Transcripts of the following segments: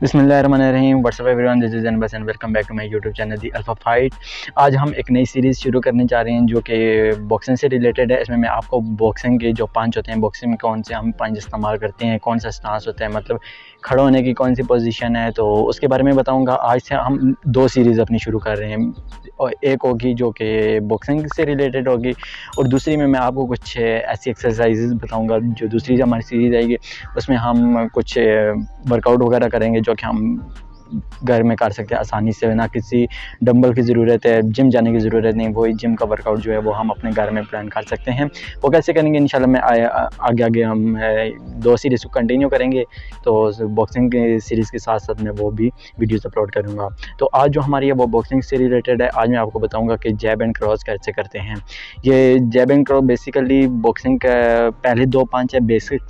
बिस्मिल्लाहिर्रहमानिर्रहीम। What's up everyone, this is अनबस and welcome back to my YouTube channel the alpha fight. आज हम एक नई सीरीज़ शुरू करने जा रहे हैं जो कि बॉक्सिंग से रिलेटेड है। इसमें मैं आपको बॉक्सिंग के जो पंच होते हैं, बॉक्सिंग में कौन से हम पंच इस्तेमाल करते हैं, कौन सा स्टांस होता है, मतलब खड़े होने की कौन सी पोजीशन है, तो उसके बारे में बताऊंगा। आज से हम दो सीरीज़ अपनी शुरू कर रहे हैं, और एक होगी जो कि बॉक्सिंग से रिलेटेड होगी, और दूसरी में मैं आपको कुछ ऐसी एक्सरसाइजेज बताऊंगा। जो दूसरी हमारी सीरीज़ आएगी उसमें हम कुछ वर्कआउट वगैरह करेंगे जो कि हम घर में कर सकते हैं आसानी से, ना किसी डंबल की ज़रूरत है, जिम जाने की ज़रूरत नहीं। वही जिम का वर्कआउट जो है वो हम अपने घर में प्लान कर सकते हैं। वो कैसे करेंगे इंशाल्लाह मैं आगे हम दो सीरीज़ को कंटिन्यू करेंगे, तो बॉक्सिंग के सीरीज़ के साथ साथ मैं वो भी वीडियोस अपलोड करूँगा। तो आज जो हमारी है वो बॉक्सिंग से रिलेटेड है। आज मैं आपको बताऊँगा कि जैब एंड क्रॉस कैसे करते हैं। ये जैब एंड क्रॉस बेसिकली बॉक्सिंग का पहले दो पंच है, बेसिक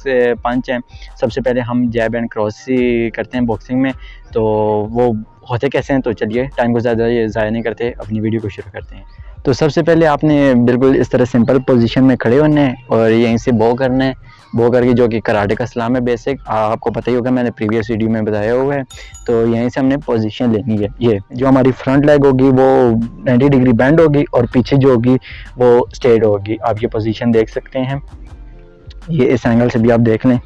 पंच हैं। सबसे पहले हम जैब एंड क्रॉस ही करते हैं बॉक्सिंग में। तो वो होते कैसे हैं, तो चलिए टाइम को ज़्यादा ज़ाया नहीं करते, अपनी वीडियो को शुरू करते हैं। तो सबसे पहले आपने बिल्कुल इस तरह सिंपल पोजीशन में खड़े होने हैं और यहीं से बो करना है। बो करके, जो कि कराटे का सलाम है बेसिक, आपको पता ही होगा, मैंने प्रीवियस वीडियो में बताया हुआ है। तो यहीं से हमने पोजीशन लेनी है। ये जो हमारी फ्रंट लेग होगी वो 90 डिग्री बेंड होगी और पीछे जो होगी वो स्ट्रेट होगी। आप ये पोजीशन देख सकते हैं, ये इस एंगल से भी आप देख लें,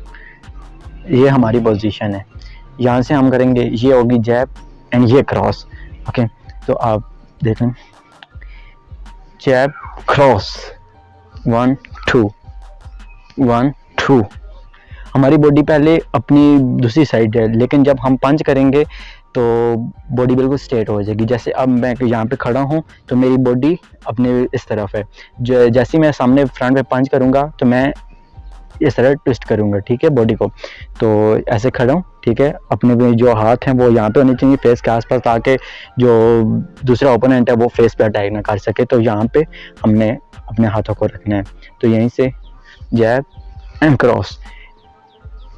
ये हमारी पोजीशन है। यहाँ से हम करेंगे, ये होगी जैब एंड ये क्रॉस। ओके, तो आप देख लें, जैब क्रॉस, 1 2 1 2। हमारी बॉडी पहले अपनी दूसरी साइड है, लेकिन जब हम पंच करेंगे तो बॉडी बिल्कुल स्ट्रेट हो जाएगी। जैसे अब मैं यहाँ पे खड़ा हूँ तो मेरी बॉडी अपने इस तरफ है। जैसे मैं सामने फ्रंट पे पंच करूँगा तो मैं इस तरह ट्विस्ट करूँगा, ठीक है, बॉडी को। तो ऐसे खड़ा हूँ, ठीक है। अपने जो हाथ हैं वो यहाँ पे होने चाहिए फेस के आसपास, ताकि जो दूसरा ओपोनेंट है वो फेस पे अटैक ना कर सके। तो यहाँ पे हमने अपने हाथों को रखना है। तो यहीं से jab and cross,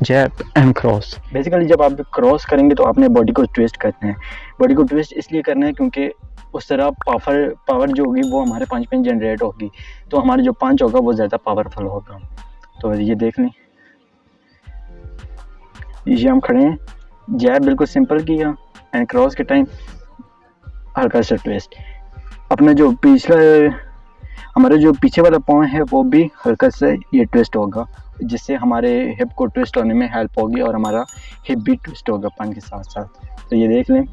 jab and cross. Basically जब आप क्रॉस करेंगे तो आपने बॉडी को ट्विस्ट करना है। बॉडी को ट्विस्ट इसलिए करना है क्योंकि उस तरह पावर जो होगी वो हमारे पंच में जनरेट होगी, तो हमारा जो पंच होगा वो ज़्यादा पावरफुल होगा। तो ये देख लें, ये हम खड़े हैं, जैब बिल्कुल सिंपल किया एंड क्रॉस के टाइम हल्का सा ट्विस्ट। अपना जो पिछला हमारा जो पीछे वाला पाँव है वो भी हल्का सा ये ट्विस्ट होगा, जिससे हमारे हिप को ट्विस्ट होने में हेल्प होगी और हमारा हिप भी ट्विस्ट होगा पंच के साथ साथ। तो ये देख लें,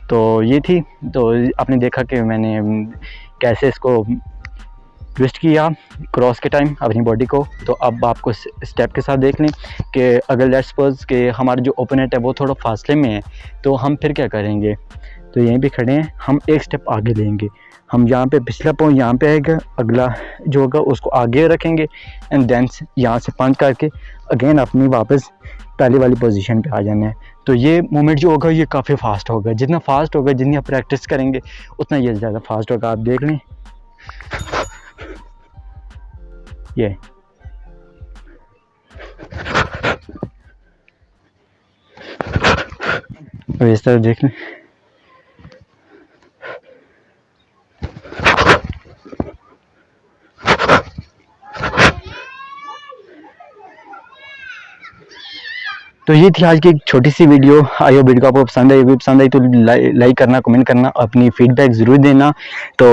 तो ये थी। तो आपने देखा कि मैंने कैसे इसको ट्विस्ट किया क्रॉस के टाइम अपनी बॉडी को। तो अब आपको स्टेप के साथ देख लें कि अगर लेट्स सपोज कि हमारा जो ओपोनेंट है वो थोड़ा फासले में है, तो हम फिर क्या करेंगे। तो यहीं पे खड़े हैं, हम एक स्टेप आगे लेंगे। हम यहाँ पे पिछला पाँव यहाँ पे आएगा, अगला जो होगा उसको आगे रखेंगे एंड देन यहाँ से पंच करके अगेन अपनी वापस पहले वाली पोजीशन पे आ जाना है। तो ये मूवमेंट जो होगा ये काफ़ी फास्ट होगा। जितना फास्ट होगा, जितनी आप प्रैक्टिस करेंगे उतना ये ज़्यादा फास्ट होगा। आप देख लें, ये इस तरह देख लें। तो ये थी आज की एक छोटी सी वीडियो। आई होप वीडियो आपको पसंद आई। पसंद आई तो लाइक करना, कमेंट करना, अपनी फीडबैक ज़रूर देना। तो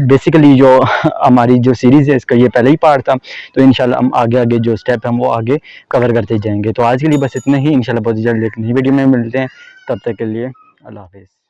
बेसिकली जो हमारी जो सीरीज़ है इसका ये पहले ही पार्ट था, तो इंशाल्लाह हम आगे जो स्टेप हैं वो आगे कवर करते जाएंगे। तो आज के लिए बस इतना ही। इंशाल्लाह बहुत जल्द एक नई वीडियो में मिलते हैं, तब तक के लिए अल्लाह हाफिज़।